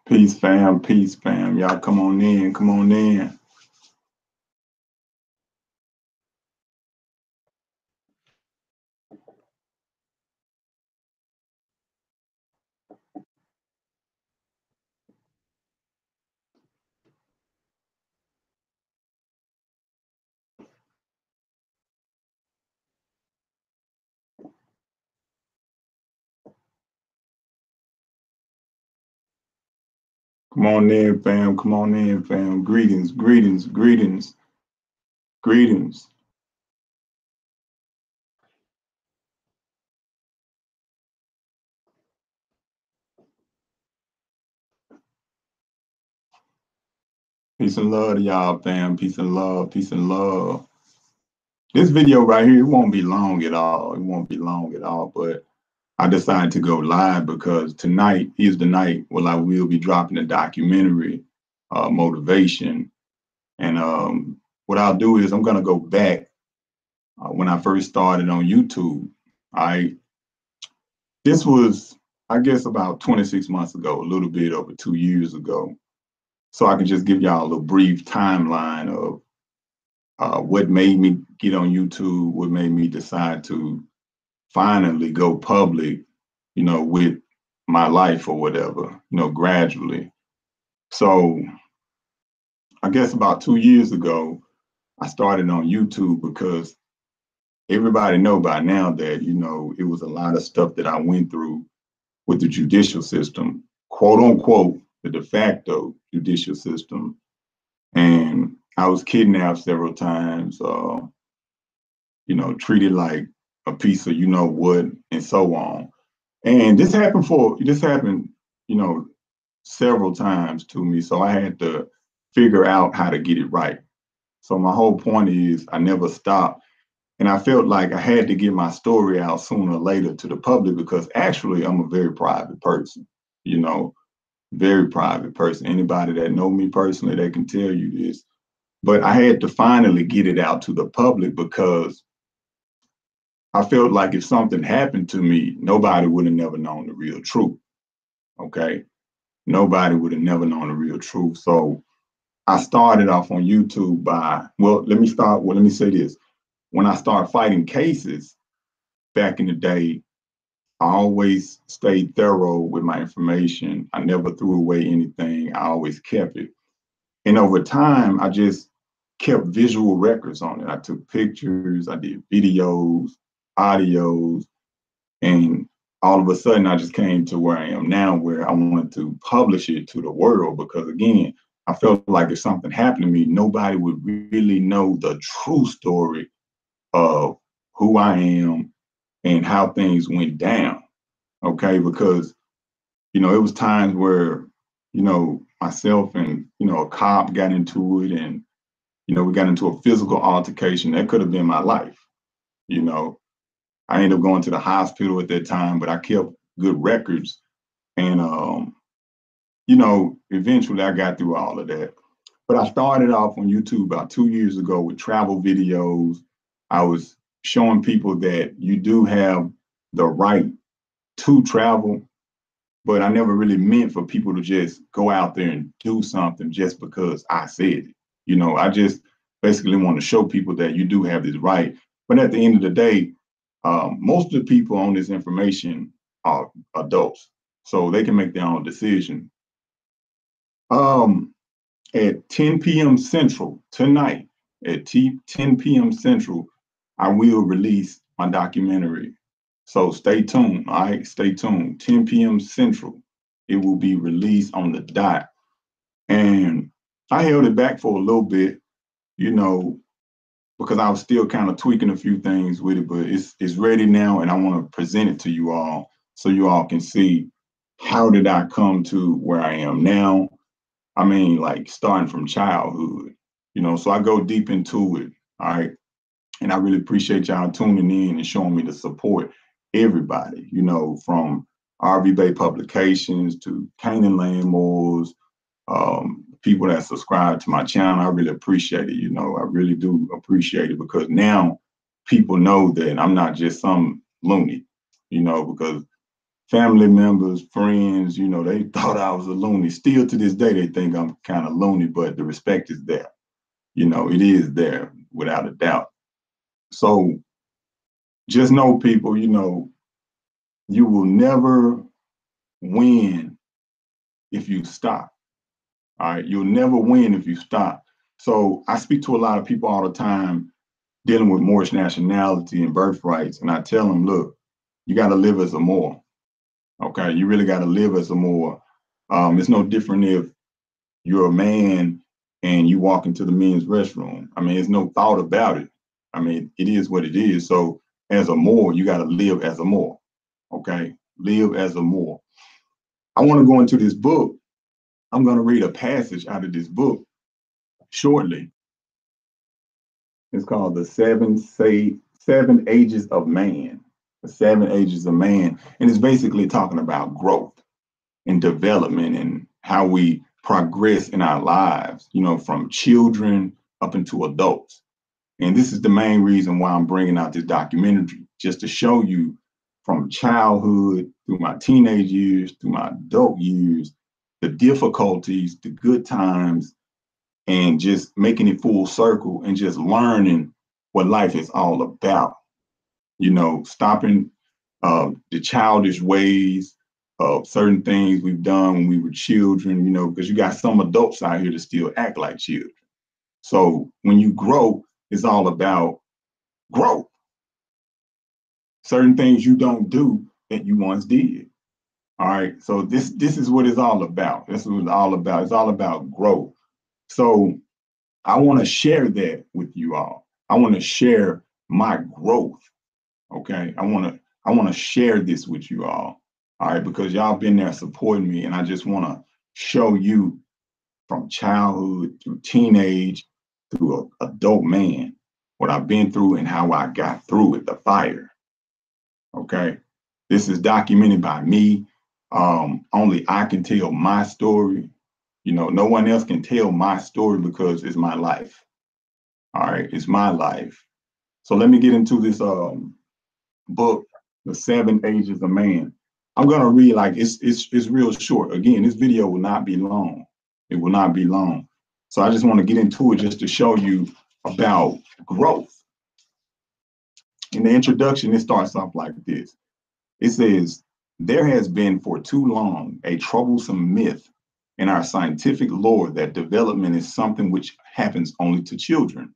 Peace, fam. Peace, fam. Y'all come on in. Come on in. Come on in, fam. Come on in, fam. Greetings, greetings, greetings, greetings. Peace and love to y'all, fam. Peace and love. Peace and love. This video right here, it won't be long at all. It won't be long at all, but I decided to go live because tonight is the night where I will be dropping a documentary, Motivation. And what I'll do is I'm going to go back when I first started on YouTube. This was, I guess, about 26 months ago, a little bit over 2 years ago. So I can just give y'all a brief timeline of what made me get on YouTube, what made me decide to finally go public, with my life or whatever, gradually. So I guess about 2 years ago, I started on YouTube because everybody know by now that, it was a lot of stuff that I went through with the judicial system, quote unquote, the de facto judicial system. And I was kidnapped several times, treated like a piece of what, and so on. And this happened, several times to me. So I had to figure out how to get it right. So my whole point is I never stopped. And I felt like I had to get my story out sooner or later to the public because actually I'm a very private person, very private person. Anybody that know me personally, they can tell you this. But I had to finally get it out to the public because I felt like if something happened to me, nobody would have never known the real truth. Okay. Nobody would have never known the real truth. So I started off on YouTube let me say this. When I started fighting cases back in the day, I always stayed thorough with my information. I never threw away anything. I always kept it. And over time, I just kept visual records on it. I took pictures, I did videos, audios, and all of a sudden I just came to where I am now, where I wanted to publish it to the world because, again, I felt like if something happened to me, nobody would really know the true story of who I am and how things went down. Okay, because it was times where myself and a cop got into it, and we got into a physical altercation that could have been my life. I ended up going to the hospital at that time, but I kept good records, and eventually I got through all of that. But I started off on YouTube about 2 years ago with travel videos. I was showing people that you do have the right to travel, but I never really meant for people to just go out there and do something just because I said it. I just basically want to show people that you do have this right. But at the end of the day, most of the people on this information are adults, so they can make their own decision. At 10 p.m. Central tonight, at 10 p.m. Central, I will release my documentary. So stay tuned, all right? Stay tuned. 10 p.m. Central, it will be released on the dot. And I held it back for a little bit, because I was still kind of tweaking a few things with it, but it's ready now, and I want to present it to you all so you all can see how did I come to where I am now. I mean, like starting from childhood, so I go deep into it, all right? And I really appreciate y'all tuning in and showing me the support. Everybody, from RV Bay Publications to Canaan Land Moors, people that subscribe to my channel. I really appreciate it. I really do appreciate it because now people know that I'm not just some loony, because family members, friends, they thought I was a loony. Still to this day, they think I'm kind of loony, but the respect is there. It is there without a doubt. So just know, people, you will never win if you stop. All right. You'll never win if you stop. So I speak to a lot of people all the time dealing with Moorish nationality and birthrights. And I tell them, look, you got to live as a Moor. Okay. You really got to live as a Moor. It's no different if you're a man and you walk into the men's restroom. I mean, there's no thought about it. I mean, it is what it is. So as a Moor, you got to live as a Moor. Okay. Live as a Moor. I want to go into this book. I'm going to read a passage out of this book shortly. It's called The Seven Ages of Man. The Seven Ages of Man. And it's basically talking about growth and development and how we progress in our lives, from children up into adults. And this is the main reason why I'm bringing out this documentary, just to show you from childhood through my teenage years, through my adult years, the difficulties, the good times, and just making it full circle and just learning what life is all about. Stopping the childish ways of certain things we've done when we were children, because you got some adults out here that still act like children. So when you grow, it's all about growth. Certain things you don't do that you once did. All right. So this is what it's all about. This is what it's all about. It's all about growth. So I want to share that with you all. I want to share my growth. Okay. I want to share this with you all. All right, because y'all been there supporting me, and I just want to show you from childhood through teenage through an adult man what I've been through and how I got through it, the fire. Okay, this is documented by me. Only I can tell my story. No one else can tell my story because it's my life. All right, it's my life. So let me get into this book, The Seven Ages of Man. I'm gonna read it's real short. Again, this video will not be long. It will not be long. So I just want to get into it just to show you about growth. In the introduction, it starts off like this. It says, there has been for too long a troublesome myth in our scientific lore that development is something which happens only to children.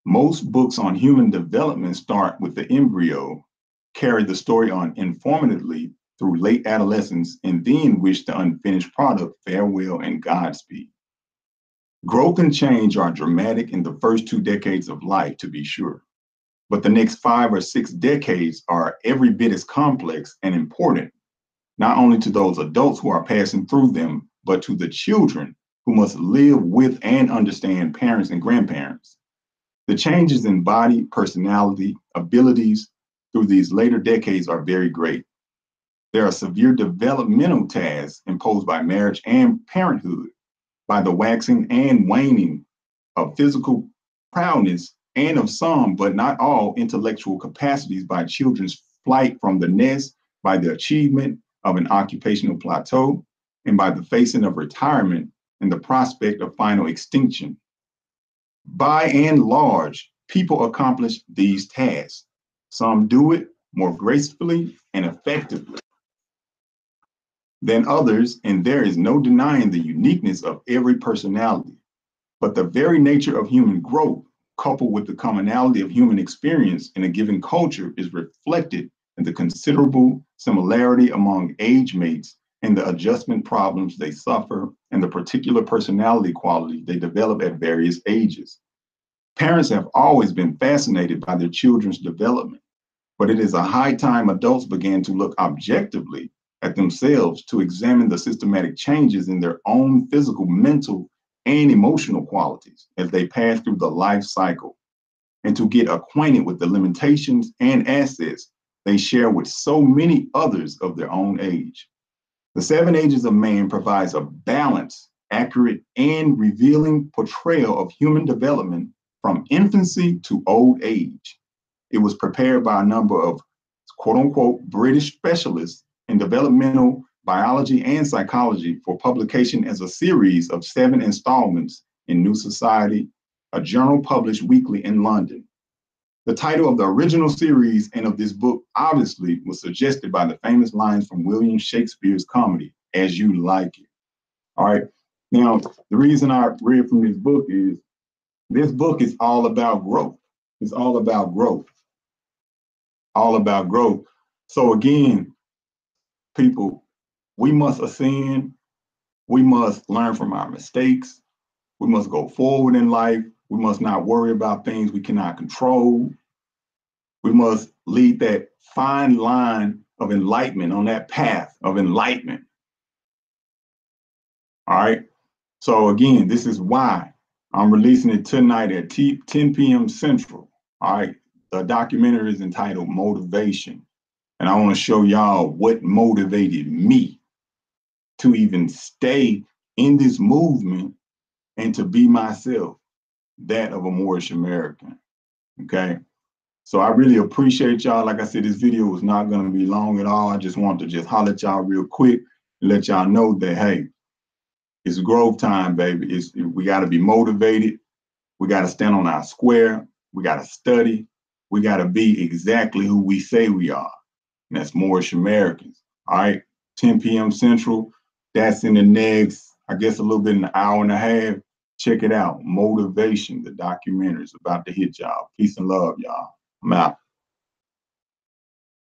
Most books on human development start with the embryo, carry the story on informatively through late adolescence, and then wish the unfinished product farewell and Godspeed. Growth and change are dramatic in the first 2 decades of life, to be sure, but the next 5 or 6 decades are every bit as complex and important, not only to those adults who are passing through them, but to the children who must live with and understand parents and grandparents. The changes in body, personality, abilities through these later decades are very great. There are severe developmental tasks imposed by marriage and parenthood, by the waxing and waning of physical prowess and of some, but not all, intellectual capacities, by children's flight from the nest, by the achievement of an occupational plateau, and by the facing of retirement and the prospect of final extinction. By and large, people accomplish these tasks. Some do it more gracefully and effectively than others, and there is no denying the uniqueness of every personality. But the very nature of human growth, coupled with the commonality of human experience in a given culture, is reflected in the considerable similarity among age mates and the adjustment problems they suffer and the particular personality qualities they develop at various ages. Parents have always been fascinated by their children's development, but it is a high time adults began to look objectively at themselves to examine the systematic changes in their own physical, mental, and emotional qualities as they pass through the life cycle, and to get acquainted with the limitations and assets they share with so many others of their own age. The Seven Ages of Man provides a balanced, accurate, and revealing portrayal of human development from infancy to old age. It was prepared by a number of quote unquote British specialists in developmental biology and psychology for publication as a series of 7 installments in New Society, a journal published weekly in London. The title of the original series and of this book obviously was suggested by the famous lines from William Shakespeare's comedy, As You Like It. All right. Now, the reason I read from this book is all about growth. It's all about growth. All about growth. So again, people, we must ascend. We must learn from our mistakes. We must go forward in life. We must not worry about things we cannot control. We must lead that fine line of enlightenment, on that path of enlightenment. All right. So again, this is why I'm releasing it tonight at 10 p.m. Central. All right. The documentary is entitled Motivation. And I want to show y'all what motivated me to even stay in this movement and to be myself, that of a Moorish American. Okay. So I really appreciate y'all. Like I said, this video was not going to be long at all. I just wanted to just holler at y'all real quick and let y'all know that, hey, it's growth time, baby. We got to be motivated. We got to stand on our square. We got to study. We got to be exactly who we say we are. And that's Moorish Americans. All right. 10 p.m. Central. That's in the next, I guess, a little bit in an hour and a half. Check it out. Motivation, the documentary is about to hit y'all. Peace and love, y'all. I'm out.